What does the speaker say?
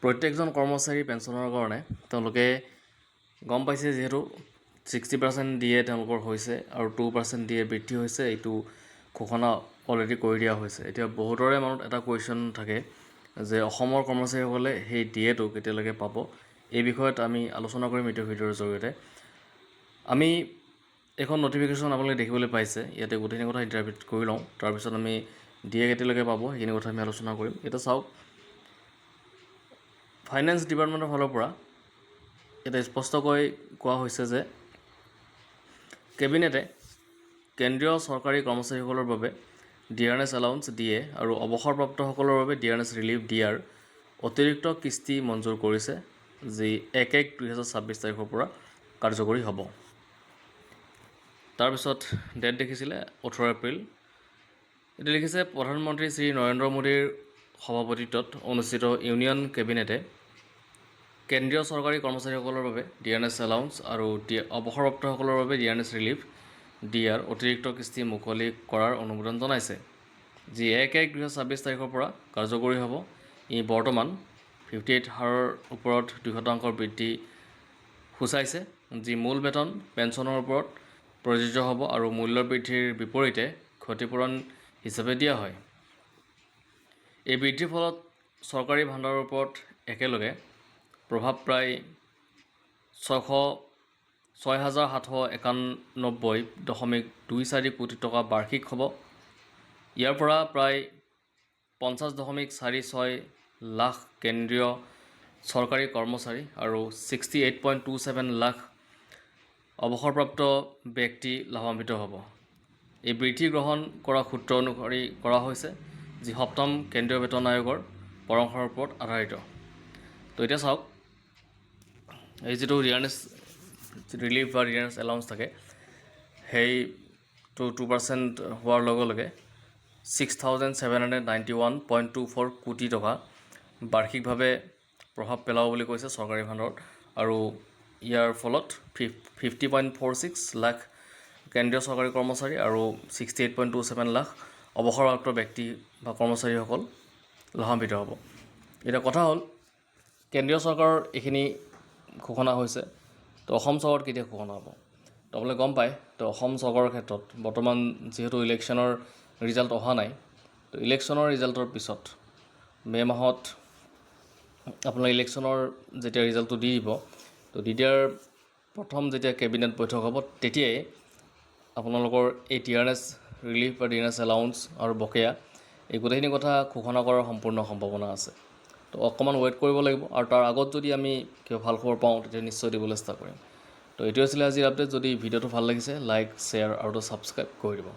প্ৰত্যেকজন কৰ্মচাৰী পেঞ্চনৰ কাৰণে তেওঁলোকে গম পাইছে যিহেতু 60% দিয়ে তেওঁলোকৰ হৈছে আৰু 2% দিয়ে বৃদ্ধি হৈছে। এইটো ঘোষণা অলৰেডি কৰি দিয়া হৈছে। এতিয়া বহুতৰে মনত এটা কুৱেশ্যন থাকে যে অসমৰ কৰ্মচাৰীসকলে সেই ডিএটো কেতিয়ালৈকে পাব। এই বিষয়ত আমি আলোচনা কৰিম এইটো ভিডিঅ'ৰ জৰিয়তে। আমি এখন নটিফিকেশ্যন আপোনালোকে দেখিবলৈ পাইছে, ইয়াতে গোটেইখিনি কথা ইণ্টাৰভিউ কৰি লওঁ, তাৰপিছত আমি ডিএ কেতিয়ালৈকে পাব সেইখিনি কথা আমি আলোচনা কৰিম। এতিয়া চাওক, ফাইনেন্স ডিপাৰ্টমেণ্টৰ ফালৰ পৰা এটা স্পষ্টকৈ কোৱা হৈছে যে কেবিনেটে কেন্দ্ৰীয় চৰকাৰী কৰ্মচাৰীসকলৰ বাবে ডিআৰএছ এলাউন্স দিয়ে আৰু অৱসৰপ্ৰাপ্তসকলৰ বাবে ডিআৰএছ ৰিলিফ দিয়াৰ অতিৰিক্ত কিস্তি মঞ্জুৰ কৰিছে, যি 1/1/2026 তাৰিখৰ পৰা কাৰ্যকৰী হ'ব। তাৰপিছত ডেট দেখিছিলে 18 এপ্ৰিল। এতিয়া লিখিছে প্ৰধানমন্ত্ৰী শ্ৰী নৰেন্দ্ৰ মোদীৰ সভাপতিত্বত অনুষ্ঠিত ইউনিয়ন কেবিনেটে কেন্দ্ৰীয় চৰকাৰী কৰ্মচাৰীসকলৰ বাবে ডিআৰএছ এলাউন্স আৰু অৱসৰপ্ৰাপ্তসকলৰ বাবে ডিআৰএছ ৰিলিফ দিয়াৰ অতিৰিক্ত কিস্তি মুকলি কৰাৰ অনুমোদন জনাইছে, যি 1/1/2026 তাৰিখৰ পৰা কাৰ্যকৰী হ'ব। ই বৰ্তমান 58 হাৰৰ ওপৰত 2% বৃদ্ধি সূচাইছে, যি মূল বেতন পেঞ্চনৰ ওপৰত প্ৰযোজ্য হ'ব আৰু মূল্য বৃদ্ধিৰ বিপৰীতে ক্ষতিপূৰণ হিচাপে দিয়া হয়। এই বৃদ্ধিৰ ফলত চৰকাৰী ভাণ্ডাৰৰ ওপৰত একেলগে প্ৰভাৱ প্ৰায় 6,791.24 কোটি টকা বাৰ্ষিক হ'ব। ইয়াৰ পৰা প্ৰায় 50.46 লাখ কেন্দ্ৰীয় চৰকাৰী কৰ্মচাৰী আৰু 68.27 লাখ অৱসৰপ্ৰাপ্ত ব্যক্তি লাভান্বিত হ'ব। এই বৃদ্ধি গ্ৰহণ কৰা সূত্ৰ অনুসৰি কৰা হৈছে, যি সপ্তম কেন্দ্ৰীয় বেতন আয়োগৰ পৰামৰ্শৰ ওপৰত আধাৰিত। তো এতিয়া চাওক, এই যিটো ডিআৰএছ ৰিলিফ বা ডিআৰএছ এলাউন্স থাকে, সেইটো 2% হোৱাৰ লগে লগে 6,791.24 কোটি টকা বাৰ্ষিকভাৱে প্ৰভাৱ পেলাব বুলি কৈছে চৰকাৰী ভাণ্ডাৰত, আৰু ইয়াৰ ফলত 50.46 লাখ কেন্দ্ৰীয় চৰকাৰী কৰ্মচাৰী আৰু 68.27 লাখ অৱসৰপ্ৰাপ্ত ব্যক্তি বা কৰ্মচাৰীসকল লাভান্বিত হ'ব। এতিয়া কথা হ'ল, কেন্দ্ৰীয় চৰকাৰৰ এইখিনি ঘোষণা হৈছে, তো অসম চৰকাৰত কেতিয়া ঘোষণা হ'ব? তো আপোনালোকে গম পায়, তো অসম চৰকাৰৰ ক্ষেত্ৰত বৰ্তমান যিহেতু ইলেকশ্যনৰ ৰিজাল্ট অহা নাই, তো ইলেকশ্যনৰ ৰিজাল্টৰ পিছত মে' মাহত আপোনাৰ ইলেকশ্যনৰ যেতিয়া ৰিজাল্টটো দি দিব, তো দি দিয়াৰ প্ৰথম যেতিয়া কেবিনেট বৈঠক হ'ব, তেতিয়াই আপোনালোকৰ এই ডিআৰএছ ৰিলিফ বা ডিআৰএছ এলাউন্স আৰু বকেয়া এই গোটেইখিনি কথা ঘোষণা কৰাৰ সম্পূৰ্ণ সম্ভাৱনা আছে। তো অকণমান ৱেইট কৰিব লাগিব, আৰু তাৰ আগত যদি আমি কিবা ভাল খবৰ পাওঁ তেতিয়া নিশ্চয় দিবলৈ চেষ্টা কৰিম। তো এইটোৱে আছিলে আজিৰ আপডেট। যদি ভিডিঅ'টো ভাল লাগিছে, লাইক, শ্বেয়াৰ আৰু ছাবস্ক্ৰাইব কৰি দিব।